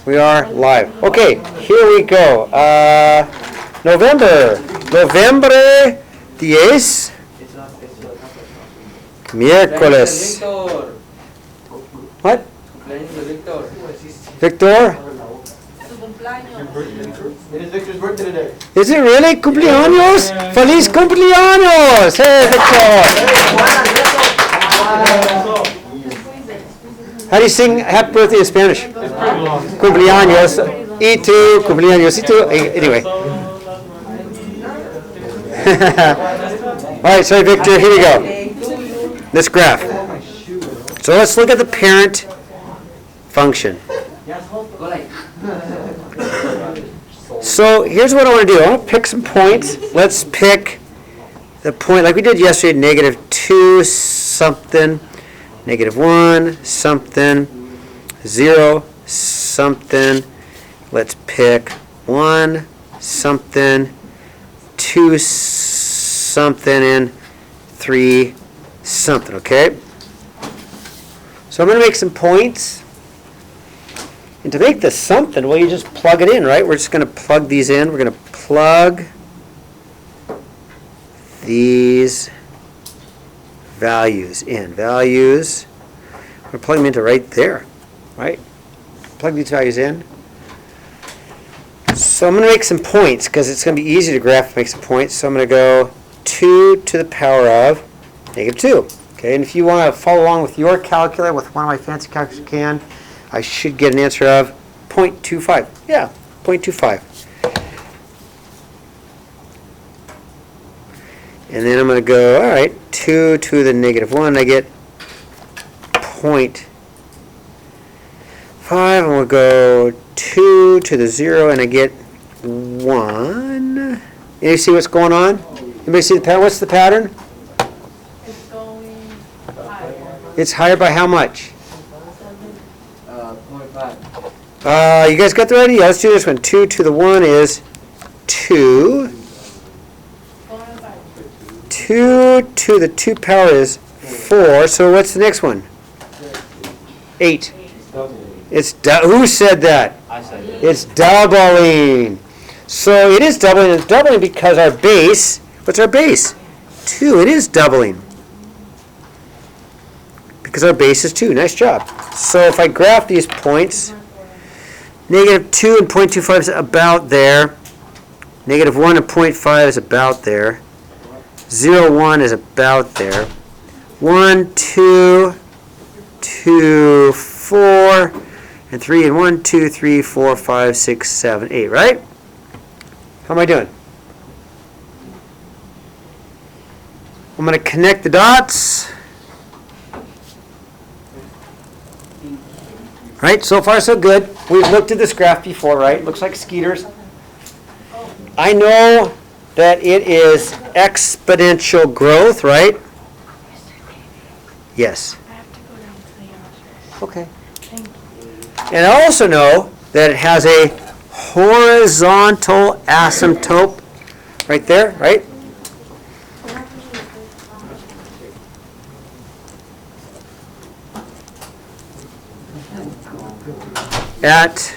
We are live. Okay, here we go. November 10, miércoles. What? Victor? It is Victor's birthday today. Is it really? Cumpleaños? Feliz cumpleaños! Hey, Victor! How do you sing happy birthday in Spanish? It's pretty long. Cumpleaños. Y tú, cumpleaños. Y tú. Anyway. All right, sorry, Victor. Here we go. This graph. So let's look at the parent function. So here's what I want to do. I want to pick some points. Let's pick the point like we did yesterday, -2 something, -1 something, 0 something. Let's pick 1 something, 2 something, and 3 something, okay? So I'm going to make some points. And to make this something, well, you just plug it in, right? We're just going to plug these in. We're going to plug these values in. Values, we're going to plug them into right there, right? Plug these values in. So I'm going to make some points because it's going to be easy to graph and make some points. So I'm going to go 2 to the power of -2. Okay, and if you want to follow along with your calculator, with one of my fancy calculators, you can. I should get an answer of 0.25. Yeah, 0.25. And then I'm going to go, all right, 2 to the -1, I get 0.5. I'm going to go 2 to the 0, and I get 1. You see what's going on? Anybody see the pattern? What's the pattern? It's going higher. It's higher by how much? 0.5. You guys got the right idea? Let's do this one. 2 to the 1 is 2. 2 to the 2 power is 4. So what's the next one? 8. It's who said that? I said it. It's doubling. So it is doubling. It's doubling because our base. What's our base? 2. It is doubling. Because our base is 2. Nice job. So if I graph these points, -2 and 0.25 is about there. -1 and 0.5 is about there. 0, 1 is about there. 1, 2, 2, 4, and 3, and 1, 2, 3, 4, 5, 6, 7, 8, right? How am I doing? I'm going to connect the dots. Right, so far so good. We've looked at this graph before, right? Looks like Skeeter's. I know that it is exponential growth, right? Yes. I have to go down to the office. Okay. Thank you. And I also know that it has a horizontal asymptote right there, right? At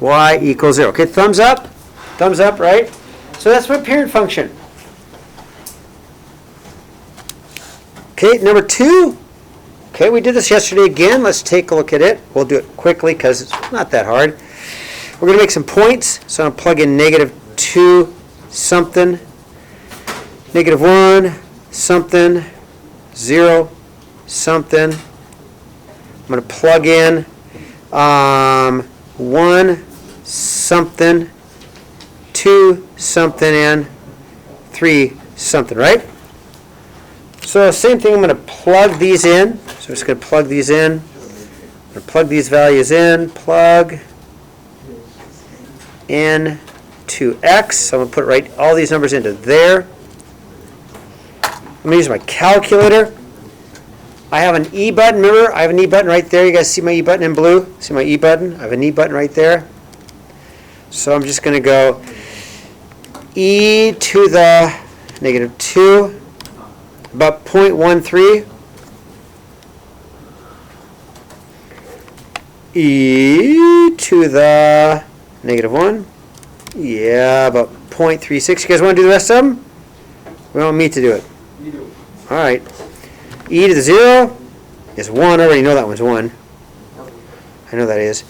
y equals 0. Okay, thumbs up, right? So that's my parent function. Okay, number 2. Okay, we did this yesterday again. Let's take a look at it. We'll do it quickly because it's not that hard. We're going to make some points. So I'm going to plug in -2 something, -1 something, 0 something. I'm going to plug in 1 something, 2 something, and 3 something, right? So same thing, I'm going to plug these in. So I'm just going to plug these in. I'm going to plug these values in. Plug in to x. So I'm going to put all these numbers into there. I'm going to use my calculator. I have an E button. Remember, I have an E button right there. You guys see my E button in blue? See my E button? I have an E button right there. So I'm just going to go e to the -2, about 0.13. e to the negative 1. Yeah, about 0.36. You guys want to do the rest of them? We want me to do it. You do. All right. E to the 0 is 1. I already know that one's 1. I know that is.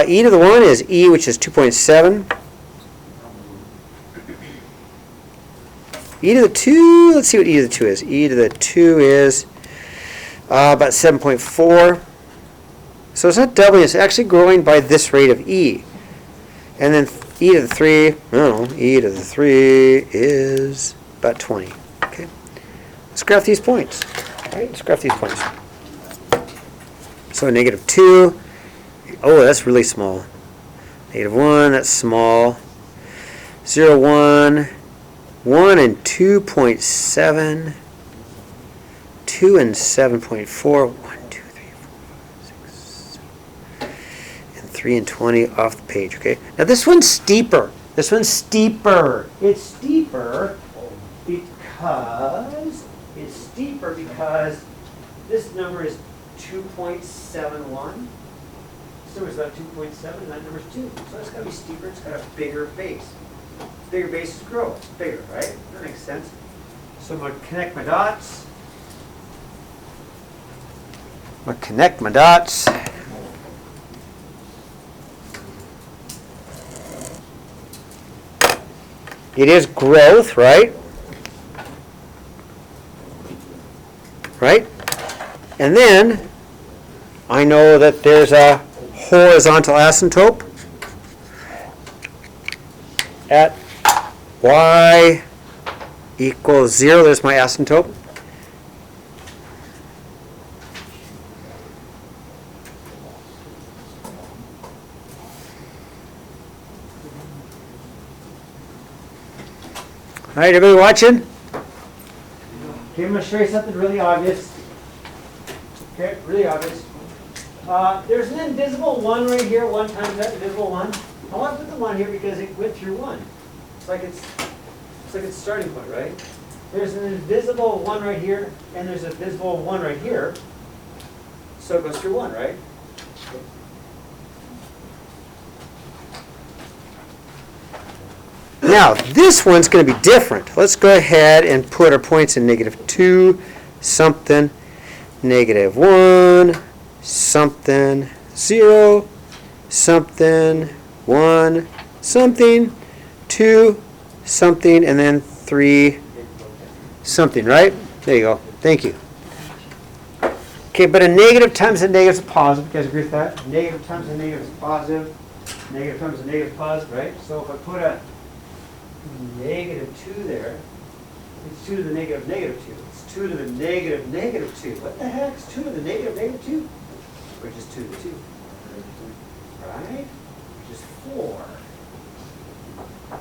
E to the 1 is e, which is 2.7. E to the 2, let's see what e to the 2 is. E to the 2 is about 7.4. So it's not doubling, it's actually growing by this rate of e. And then e to the 3, I don't know, e to the 3 is about 20. Okay. Let's graph these points. All right, let's graph these points. So negative 2, oh, that's really small. Negative 1, that's small. 0, 1, 1 and 2.7, 2 and 7.4, 1, 2, 3, 4, 5, 6, 7, and 3 and 20 off the page, okay? Now this one's steeper. This one's steeper. It's steeper because this number is 2.71. This number is about 2.7, and that number's 2. So it's got to be steeper. It's got a bigger base. Bigger bases grow. It's bigger, right? That makes sense. So I'm going to connect my dots. It is growth, right? Right? And then I know that there's a horizontal asymptote at y equals 0. There's my asymptote. All right, everybody watching? Okay, I'm going to show you something really obvious. Okay, really obvious. There's an invisible 1 right here, 1 times that invisible 1. I want to put the 1 here because it went through 1. It's like it's starting point, right? There's an invisible 1 right here, and there's a visible 1 right here. So it goes through 1, right? Now, this one's going to be different. Let's go ahead and put our points in negative 2, something, negative 1, something, 0, something, 1, something, 2, something, and then 3, something, right? There you go. Thank you. Okay, but a negative times a negative is positive. You guys agree with that? Negative times a negative is positive. Negative times a negative is positive, right? So if I put a negative 2 there, it's 2 to the negative negative 2. It's 2 to the negative negative 2. What the heck is 2 to the negative negative 2? Which is 2 to 2. Right? Which is 4.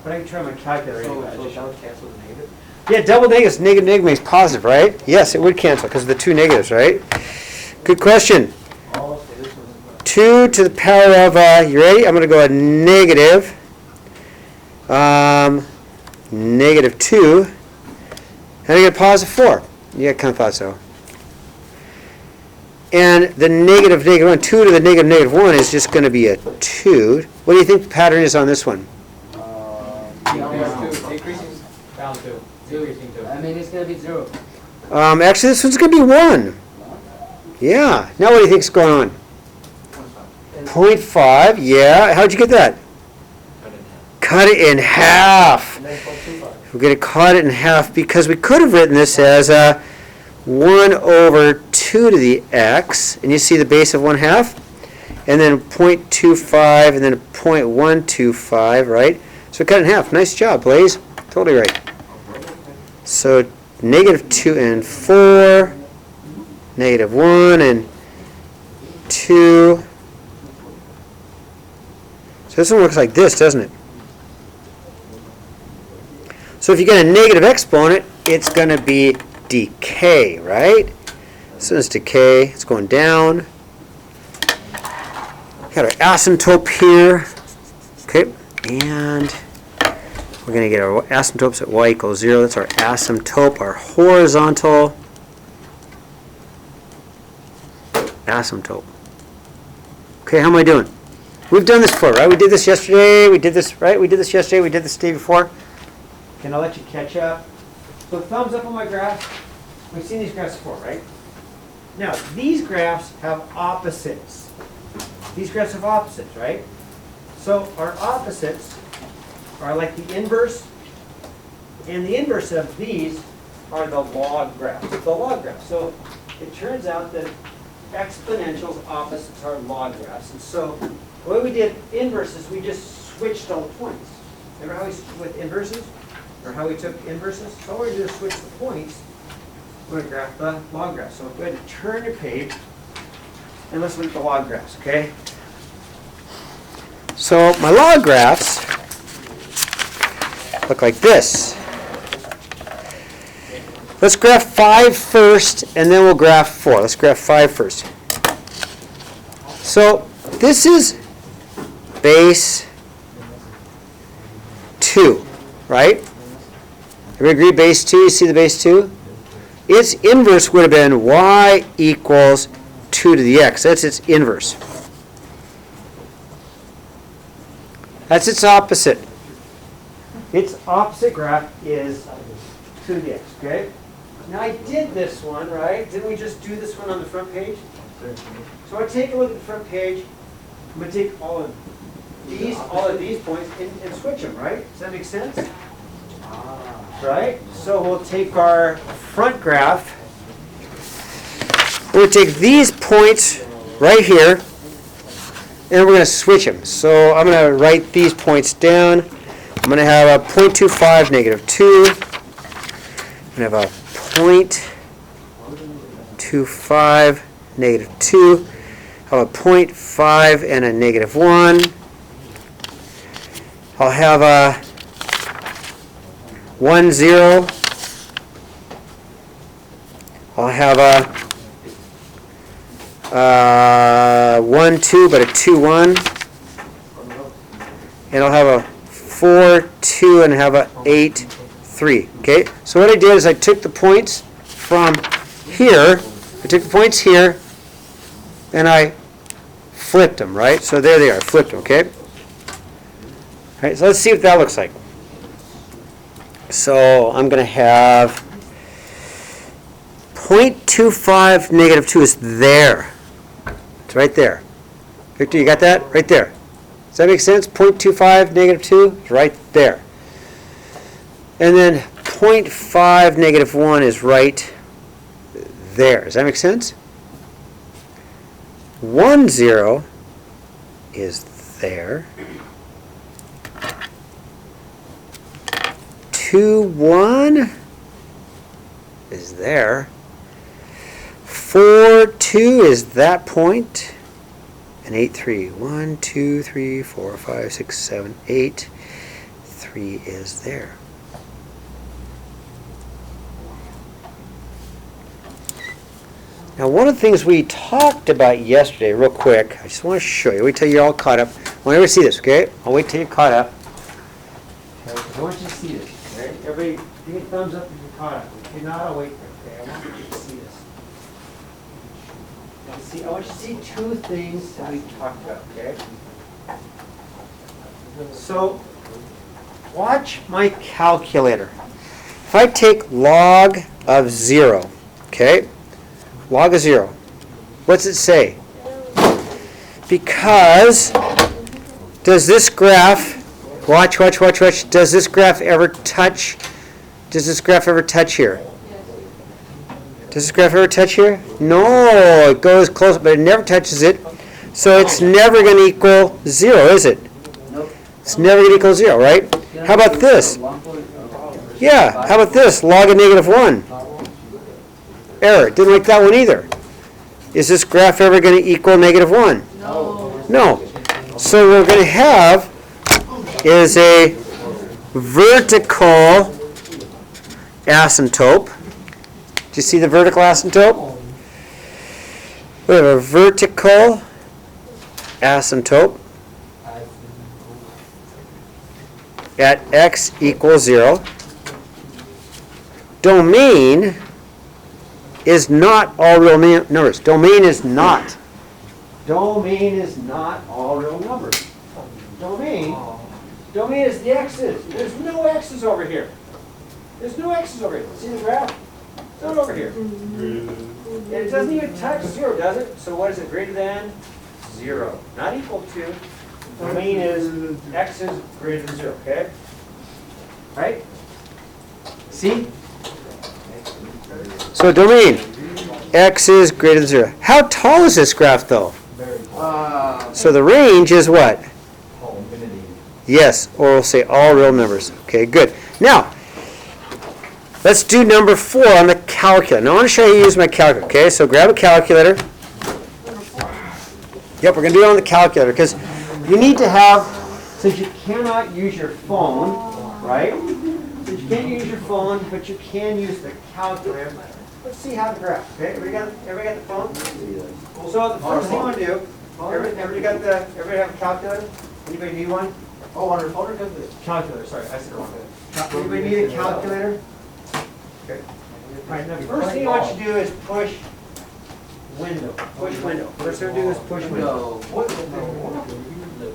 But I can try my calculator anyway. So double cancel the negative? Yeah, double negatives, negative negative makes positive, right? Yes, it would cancel because of the 2 negatives, right? Good question. Oh, okay, this one's 2 to the power of, you ready? I'm going to go a negative. Negative 2. And I get a positive 4. Yeah, kind of thought so. And the negative negative 1, 2 to the negative negative 1 is just going to be a 2. What do you think the pattern is on this one? Decreasing. Down 2. Decreasing 2. I mean, it's going to be 0. Actually, this one's going to be 1. Yeah. Now what do you think's going on? 0.5. Yeah. How'd you get that? Cut it in half. We're going to cut it in half because we could have written this as 1 over 2 to the x, and you see the base of 1/2, and then 0.25, and then 0.125, right? So cut it in half. Nice job, Blaze. Totally right. So negative 2 and 4, negative 1 and 2. So this one looks like this, doesn't it? So if you get a negative exponent, it's going to be decay, right? So it's decay. It's going down. Got our asymptote here. Okay, and we're going to get our asymptotes at y equals 0. That's our asymptote, our horizontal asymptote. Okay. Okay, how am I doing? We've done this before, right? We did this yesterday. We did this, right? We did this yesterday. We did this the day before. Can I let you catch up? So thumbs up on my graph. We've seen these graphs before, right? Now, these graphs have opposites. These graphs have opposites, right? So our opposites are like the inverse, and the inverse of these are the log graphs. The log graphs. So it turns out that exponentials opposites are log graphs. And so the way we did inverses, we just switched all the points. Remember how we switched with inverses? Or how we took inverses? So all we're going to do is switch the points. We're going to graph the log graphs. So go ahead and turn your page and let's look at the log graphs, okay? So my log graphs look like this. Let's graph 5 first, and then we'll graph 4. Let's graph 5 first. So this is base 2, right? Everybody agree base 2? You see the base 2? Its inverse would have been y equals 2 to the x. That's its inverse. That's its opposite. Its opposite graph is 2 to the x, okay? Now I did this one, right? Didn't we just do this one on the front page? So I take a look at the front page. I'm going to take all of these points and switch them, right? Does that make sense? Right? So we'll take our front graph. We'll take these points right here, and we're going to switch them. So I'm going to write these points down. I'm going to have a 0.25, negative 2. I'm going to have a 0.25, negative 2. I'll have a 0.5 and a negative 1. I'll have a 1, 0. I'll have a 1, 2, but a 2, 1. And I'll have a 4, 2, and have a 8, 3. Okay? So what I did is I took the points from here. I took the points here, and I flipped them, right? So there they are. Flipped them, okay? All right, so let's see what that looks like. So I'm going to have 0.25, negative 2 is there. It's right there. Victor, you got that? Right there. Does that make sense? 0.25, negative 2 is right there. And then 0.5, negative 1 is right there. Does that make sense? 1, 0 is there. 2, 1 is there. 4, 2 is that point. And 8, 3. 1, 2, 3, 4, 5, 6, 7, 8. 3 is there. Now, one of the things we talked about yesterday, real quick, I just want to show you. Wait till you're all caught up. I want everybody to see this, okay? I'll wait till you're caught up. I want you to see this, okay? Everybody, give me a thumbs up if you're caught up. If you're not, I'll wait for it, okay? I want you to see this. I want you to see 2 things that we talked about, okay? So, watch my calculator. If I take log of 0, okay? Log of 0. What's it say? Because does this graph, watch, does this graph ever touch here? Does this graph ever touch here? No, it goes close, but it never touches it. So it's never going to equal 0, is it? It's never going to equal 0, right? How about this? Yeah, how about this? Log of negative 1. Error. Didn't like that one either. Is this graph ever going to equal negative 1? No. No. So what we're going to have is a vertical asymptote. Do you see the vertical asymptote? We have a vertical asymptote at x equals 0. Domain is not all real numbers. Domain is not Domain is not all real numbers. Domain is the x's. There's no x's over here. There's no x's over here. See the graph? It's not over here. And it doesn't even touch 0, does it? So what is it? Greater than 0. Not equal to. Domain is x is greater than 0, okay? Right? See? So domain, x is greater than 0. How tall is this graph though? So the range is what? Yes, or we'll say all real numbers. Okay, good. Now, let's do number 4 on the calculator. Now I want to show you how to use my calculator. Okay, so grab a calculator. Yep, we're going to do it on the calculator because you need to have, since you cannot use your phone, right? Since you can't use your phone, but you can use the calculator. Let's see how to graph. Okay, everybody got the phone? So the first thing I want to do, everybody have a calculator? Anybody need one? Oh, on our phone or Calculator, sorry, I said it wrong. Anybody need a calculator? Okay. All right, now the first thing I want you to do is push window. Push window. First thing I do is push window.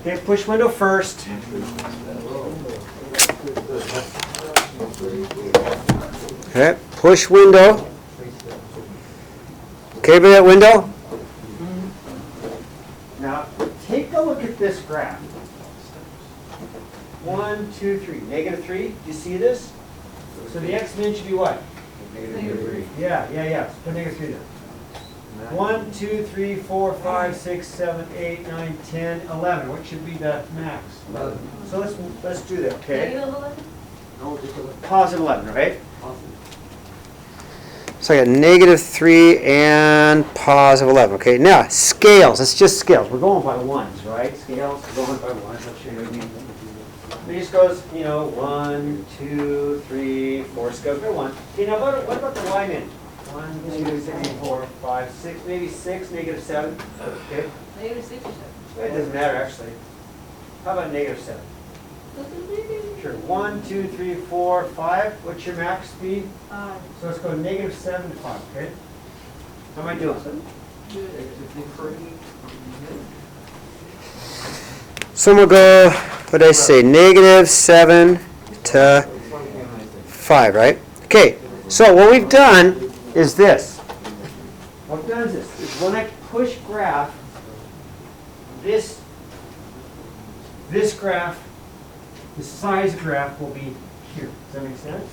Okay, push window first. Okay, push window. Okay, by that window? Now, take a look at this graph. 1, 2, 3. Negative 3. Do you see this? So the x-min should be what? Negative 3. Yeah. So put negative 3 there. 1, 2, 3, 4, 5, 6, 7, 8, 9, 10, 11. What should be the max? 11. So let's do that, okay? Negative 11? No, just 11. Positive 11, right? So I got negative 3 and positive 11. Okay, now scales. It's just scales. We're going by ones, right? Scales, we're going by ones. I'll show you. It just goes, 1, 2, 3, 4 scales by 1. Okay, now what about the y min? 1, 2, 3, 4, 5, 6, maybe 6, negative 7. Okay, Negative 6 or 7? it doesn't matter actually. How about negative 7? Sure. 1, 2, 3, 4, 5. What's your max speed? So let's go negative 7 to 5, okay? How am I doing? So we'll go, what did I say, negative 7 to 5, right? Okay, so what we've done is this. What we've done is this. Is when I push graph, this graph, the size of the graph will be here. Does that make sense?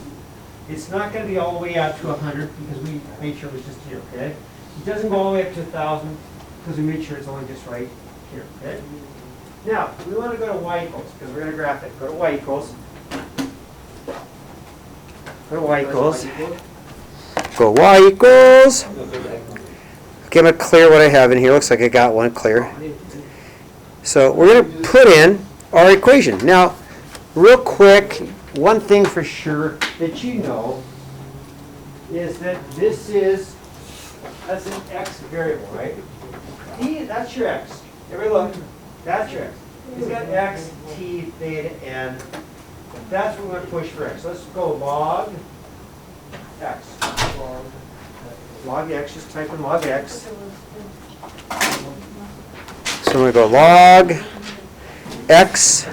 It's not going to be all the way out to 100 because we made sure it was just here, okay? It doesn't go all the way up to 1,000 because we made sure it's only just right here, okay? Now, we want to go to y equals because we're going to graph it. Go to y equals. Go to y equals. Go y equals. Okay, I'm going to clear what I have in here. Looks like I got one clear. So we're going to put in our equation. Now, real quick, one thing for sure that you know is that that's an x variable, right? That's your x. Everybody look, that's your x. It's got x, t, theta, n. That's what we're going to push for x. So let's go log x. Log x, just type in log x. So I'm going to go log x.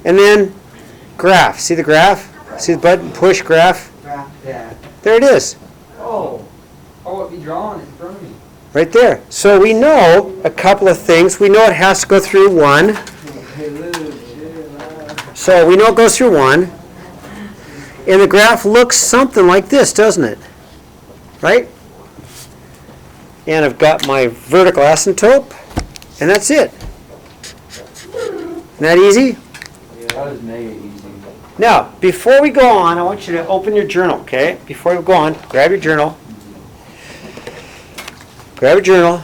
And then graph. See the graph? See the button? Push graph. There it is. Oh, it'd be drawn in front of me. Right there. So we know a couple of things. We know it has to go through 1. So we know it goes through 1. And the graph looks something like this, doesn't it? Right? And I've got my vertical asymptote. And that's it. Isn't that easy? That was mega easy. Now, before we go on, I want you to open your journal, okay? Before we go on, grab your journal. Grab your journal.